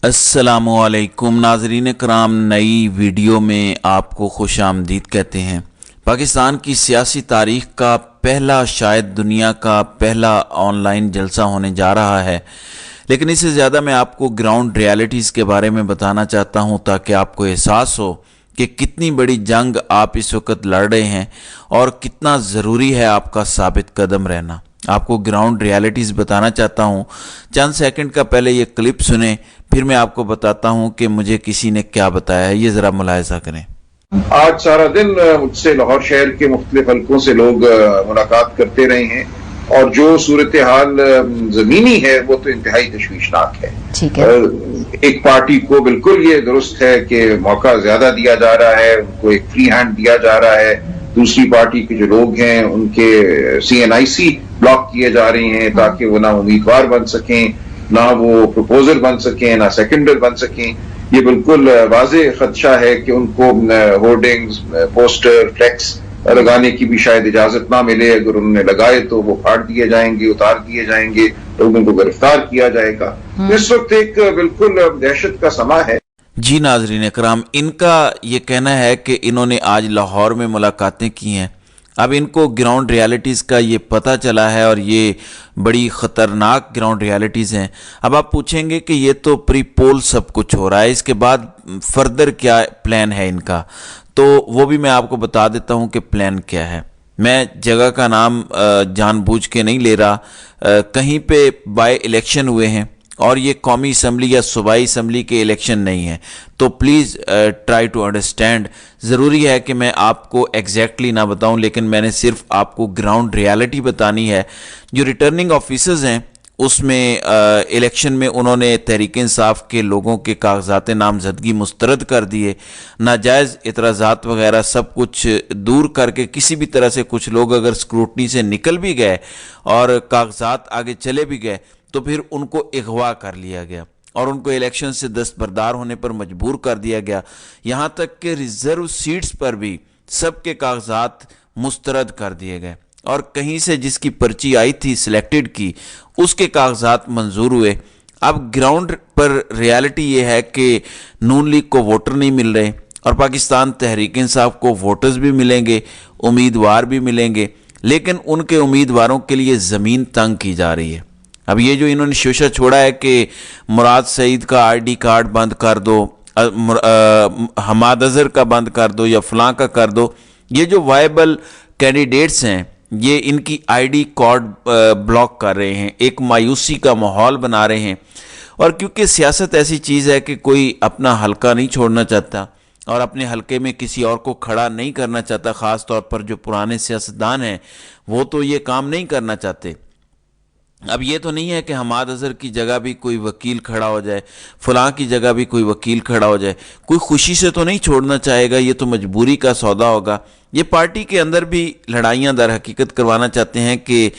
अस्सलामुअलैकुम नाज़रीन कराम, नई वीडियो में आपको खुश आमदीद कहते हैं। पाकिस्तान की सियासी तारीख़ का पहला, शायद दुनिया का पहला ऑनलाइन जलसा होने जा रहा है, लेकिन इससे ज़्यादा मैं आपको ग्राउंड रियलिटीज़ के बारे में बताना चाहता हूं ताकि आपको एहसास हो कि कितनी बड़ी जंग आप इस वक्त लड़ रहे हैं और कितना ज़रूरी है आपका साबित कदम रहना। आपको ग्राउंड रियलिटीज़ बताना चाहता हूं। चंद सेकंड का पहले ये क्लिप सुने, फिर मैं आपको बताता हूं कि मुझे किसी ने क्या बताया है। ये ज़रा मुलाहिज़ा करें। आज सारा दिन मुझसे लाहौर शहर के मुख्तलिफ हल्कों से लोग मुलाकात करते रहे हैं और जो सूरत हाल जमीनी है वो तो इंतहाई तशवीशनाक है। ठीक है। एक पार्टी को बिल्कुल ये दुरुस्त है कि मौका ज्यादा दिया जा रहा है, उनको एक फ्री हैंड दिया जा रहा है। दूसरी पार्टी के जो लोग हैं उनके CNIC ब्लॉक किए जा रहे हैं ताकि वो ना उम्मीदवार बन सकें, ना वो प्रपोजर बन सकें, ना सेकेंडर बन सकें। ये बिल्कुल वाज़े खदशा है कि उनको होर्डिंग्स, पोस्टर, फ्लेक्स लगाने की भी शायद इजाजत ना मिले। अगर उन्होंने लगाए तो वो फाड़ दिए जाएंगे, उतार दिए जाएंगे, लोगों को गिरफ्तार किया जाएगा। इस वक्त एक बिल्कुल दहशत का समा है। जी नाज़रीन इकराम, इनका ये कहना है कि इन्होंने आज लाहौर में मुलाकातें की हैं। अब इनको ग्राउंड रियलिटीज़ का ये पता चला है और ये बड़ी ख़तरनाक ग्राउंड रियलिटीज़ हैं। अब आप पूछेंगे कि ये तो प्री पोल सब कुछ हो रहा है, इसके बाद फर्दर क्या प्लान है इनका, तो वो भी मैं आपको बता देता हूँ कि प्लान क्या है। मैं जगह का नाम जानबूझ के नहीं ले रहा, कहीं पे बाय इलेक्शन हुए हैं और ये कौमी असम्बली या सूबाई असम्बली के इलेक्शन नहीं है, तो प्लीज़ ट्राई टू अंडरस्टैंड। ज़रूरी है कि मैं आपको एग्जैक्टली ना बताऊं, लेकिन मैंने सिर्फ आपको ग्राउंड रियलिटी बतानी है। जो रिटर्निंग ऑफिसर्स हैं उसमें इलेक्शन में उन्होंने तहरीक इंसाफ के लोगों के कागजात नामजदगी मुस्तरद कर दिए। नाजायज़ इतराज़ात वगैरह सब कुछ दूर करके किसी भी तरह से कुछ लोग अगर स्क्रूटनी से निकल भी गए और कागजात आगे चले भी गए तो फिर उनको अगवा कर लिया गया और उनको इलेक्शन से दस्तबरदार होने पर मजबूर कर दिया गया। यहाँ तक कि रिजर्व सीट्स पर भी सबके कागजात मुस्तरद कर दिए गए और कहीं से जिसकी पर्ची आई थी सिलेक्टेड की, उसके कागजात मंजूर हुए। अब ग्राउंड पर रियलिटी ये है कि नून लीग को वोटर नहीं मिल रहे और पाकिस्तान तहरीक इंसाफ को वोटर्स भी मिलेंगे, उम्मीदवार भी मिलेंगे, लेकिन उनके उम्मीदवारों के लिए ज़मीन तंग की जा रही है। अब ये जो इन्होंने शोशा छोड़ा है कि मुराद सईद का ID कार्ड बंद कर दो, हमाद अजहर का बंद कर दो या फलां का कर दो, ये जो वायबल कैंडिडेट्स हैं ये इनकी ID कार्ड ब्लॉक कर रहे हैं, एक मायूसी का माहौल बना रहे हैं। और क्योंकि सियासत ऐसी चीज़ है कि कोई अपना हलका नहीं छोड़ना चाहता और अपने हलके में किसी और को खड़ा नहीं करना चाहता, ख़ास तौर पर जो पुराने सियासतदान हैं वो तो ये काम नहीं करना चाहते। अब ये तो नहीं है कि हमाद अजहर की जगह भी कोई वकील खड़ा हो जाए, फलां की जगह भी कोई वकील खड़ा हो जाए, कोई खुशी से तो नहीं छोड़ना चाहेगा, ये तो मजबूरी का सौदा होगा। ये पार्टी के अंदर भी लड़ाइयाँ दर हकीकत करवाना चाहते हैं कि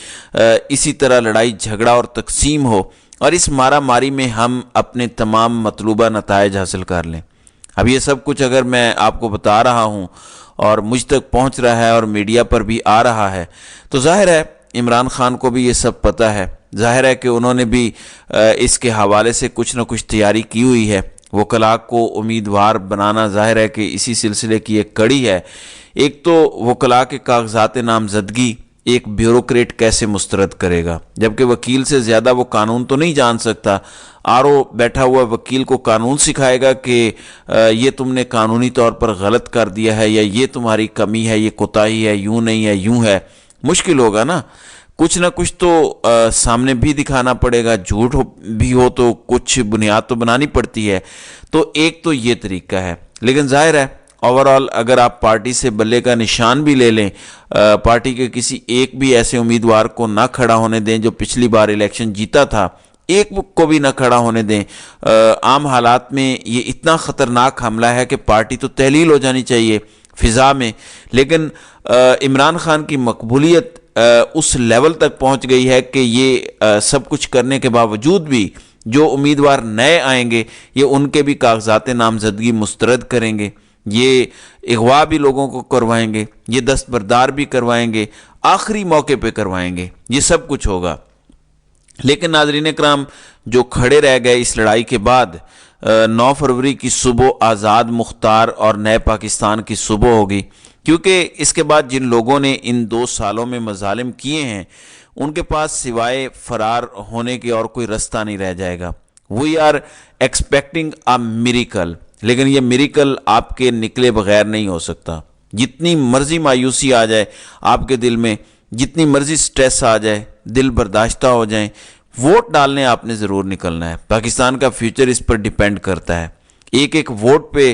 इसी तरह लड़ाई झगड़ा और तकसीम हो और इस मारा मारी में हम अपने तमाम मतलूबा नताइज हासिल कर लें। अब ये सब कुछ अगर मैं आपको बता रहा हूँ और मुझ तक पहुँच रहा है और मीडिया पर भी आ रहा है, तो जाहिर है इमरान खान को भी ये सब पता है। जाहिर है कि उन्होंने भी इसके हवाले से कुछ न कुछ तैयारी की हुई है। वकला को उम्मीदवार बनाना जाहिर है कि इसी सिलसिले की एक कड़ी है। एक तो वकला के कागजात नामजदगी एक ब्यूरोक्रेट कैसे मुस्तरद करेगा, जबकि वकील से ज़्यादा वो कानून तो नहीं जान सकता। RO बैठा हुआ वकील को कानून सिखाएगा कि ये तुमने कानूनी तौर पर गलत कर दिया है या ये तुम्हारी कमी है, ये कोताही है, यूँ नहीं है, यूँ है। मुश्किल होगा ना, कुछ ना कुछ तो सामने भी दिखाना पड़ेगा। झूठ भी हो तो कुछ बुनियाद तो बनानी पड़ती है। तो एक तो ये तरीका है, लेकिन जाहिर है ओवरऑल अगर आप पार्टी से बल्ले का निशान भी ले लें, पार्टी के किसी एक भी ऐसे उम्मीदवार को ना खड़ा होने दें जो पिछली बार इलेक्शन जीता था, एक को भी ना खड़ा होने दें, आम हालात में ये इतना ख़तरनाक हमला है कि पार्टी तो तहलील हो जानी चाहिए फ़िज़ा में। लेकिन इमरान खान की मकबूलियत उस लेवल तक पहुंच गई है कि ये सब कुछ करने के बावजूद भी जो उम्मीदवार नए आएंगे ये उनके भी कागजात नामजदगी मुस्तरद करेंगे, ये अगवा भी लोगों को करवाएंगे, ये दस्तबरदार भी करवाएंगे, आखिरी मौके पे करवाएंगे, ये सब कुछ होगा। लेकिन नाज़रीन इकराम, जो खड़े रह गए इस लड़ाई के बाद, 9 فروری کی صبح آزاد مختار اور نئے پاکستان کی صبح ہوگی، کیونکہ اس کے بعد جن لوگوں نے ان 2 سالوں میں مظالم کیے ہیں ان کے پاس سوائے فرار ہونے کے اور کوئی رستہ نہیں رہ جائے گا۔ We are expecting a miracle, لیکن یہ میریکل آپ کے نکلے بغیر نہیں ہو سکتا۔ جتنی مرضی مایوسی آ جائے آپ کے دل میں، جتنی مرضی سٹریس آ جائے، دل برداشتہ ہو جائیں، ووٹ ڈالنے آپ نے ضرور نکلنا ہے۔ پاکستان کا فیوچر اس پر ڈیپینڈ کرتا ہے، ایک ایک ووٹ پہ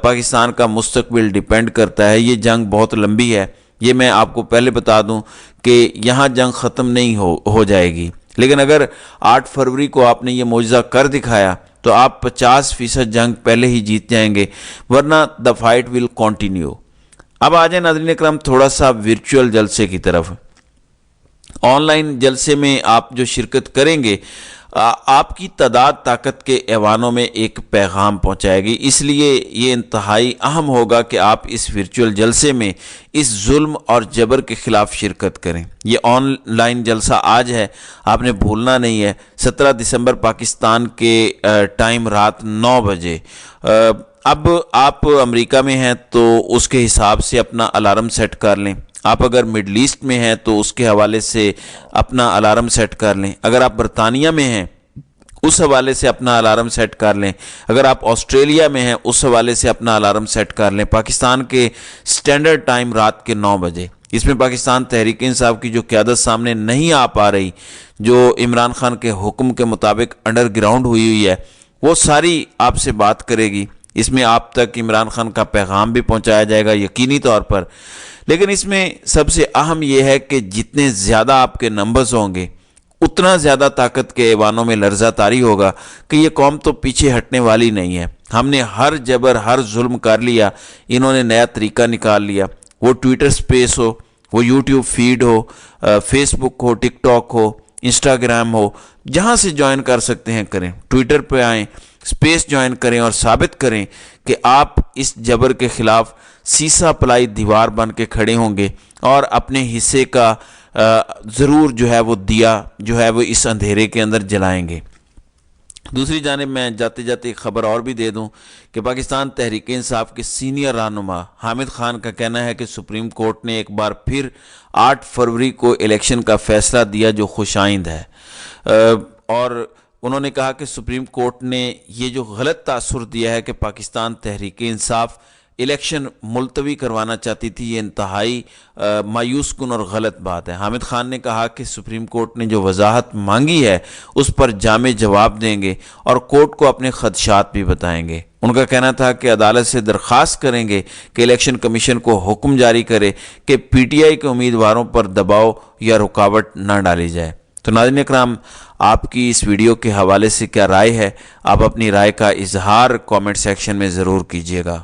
پاکستان کا مستقبل ڈیپینڈ کرتا ہے۔ یہ جنگ بہت لمبی ہے، یہ میں آپ کو پہلے بتا دوں کہ یہاں جنگ ختم نہیں ہو جائے گی، لیکن اگر 8 فروری کو آپ نے یہ معجزہ کر دکھایا تو آپ 50% جنگ پہلے ہی جیت جائیں گے، ورنہ دا فائٹ ول کنٹینیو۔ اب آ جائیں ناظرین اکرام تھوڑا سا ورچوئل جلسے کی طرف۔ آن لائن جلسے میں آپ جو شرکت کریں گے، آپ کی تعداد طاقت کے ایوانوں میں ایک پیغام پہنچائے گی، اس لیے یہ انتہائی اہم ہوگا کہ آپ اس ورچوئل جلسے میں اس ظلم اور جبر کے خلاف شرکت کریں۔ یہ آن لائن جلسہ آج ہے، آپ نے بھولنا نہیں ہے، 17 دسمبر پاکستان کے ٹائم رات 9 بجے۔ اب آپ امریکہ میں ہیں تو اس کے حساب سے اپنا الارم سیٹ کر لیں، آپ اگر مڈل ایسٹ میں ہیں تو اس کے حوالے سے اپنا الارم سیٹ کر لیں، اگر آپ برطانیہ میں ہیں اس حوالے سے اپنا الارم سیٹ کر لیں، اگر آپ آسٹریلیا میں ہیں اس حوالے سے اپنا الارم سیٹ کر لیں۔ پاکستان کے سٹینڈرڈ ٹائم رات کے 9 بجے، اس میں پاکستان تحریک انصاف کی جو قیادت سامنے نہیں آ پا رہی، جو عمران خان کے حکم کے مطابق انڈر گراؤنڈ ہوئی ہے، وہ ساری آپ سے بات کرے گی۔ اس میں آپ تک عمران خان کا پیغام بھی پہنچایا جائے گا یقینی طور پر، لیکن اس میں سب سے اہم یہ ہے کہ جتنے زیادہ آپ کے نمبرز ہوں گے اتنا زیادہ طاقت کے ایوانوں میں لرزہ طاری ہوگا کہ یہ قوم تو پیچھے ہٹنے والی نہیں ہے۔ ہم نے ہر جبر، ہر ظلم کر لیا، انہوں نے نیا طریقہ نکال لیا، وہ ٹویٹر سپیس ہو، وہ یوٹیوب فیڈ ہو، فیس بک ہو، ٹک ٹاک ہو، انسٹاگرام ہو، جہاں سے جوائن کر سکتے ہیں کریں، ٹویٹر پہ آئیں، سپیس جوائن کریں اور ثابت کریں کہ آپ اس جبر کے خلاف سیسا پلائی دیوار بن کے کھڑے ہوں گے اور اپنے حصے کا ضرور جو ہے وہ دیا جو ہے وہ اس اندھیرے کے اندر جلائیں گے۔ دوسری جانب میں جاتے جاتے ایک خبر اور بھی دے دوں کہ پاکستان تحریک انصاف کے سینئر رہنما حامد خان کا کہنا ہے کہ سپریم کورٹ نے ایک بار پھر 8 فروری کو الیکشن کا فیصلہ دیا جو خوش آئند ہے، اور انہوں نے کہا کہ سپریم کورٹ نے یہ جو غلط تاثر دیا ہے کہ پاکستان تحریک انصاف الیکشن ملتوی کروانا چاہتی تھی، یہ انتہائی مایوس کن اور غلط بات ہے۔ حامد خان نے کہا کہ سپریم کورٹ نے جو وضاحت مانگی ہے اس پر جامع جواب دیں گے اور کورٹ کو اپنے خدشات بھی بتائیں گے۔ ان کا کہنا تھا کہ عدالت سے درخواست کریں گے کہ الیکشن کمیشن کو حکم جاری کرے کہ پی ٹی آئی کے امیدواروں پر دباؤ یا رکاوٹ نہ ڈالی جائے۔ تو ناظرین اکرام، آپ کی اس ویڈیو کے حوالے سے کیا رائے ہے؟ آپ اپنی رائے کا اظہار کامنٹ سیکشن میں ضرور کیجیے گا۔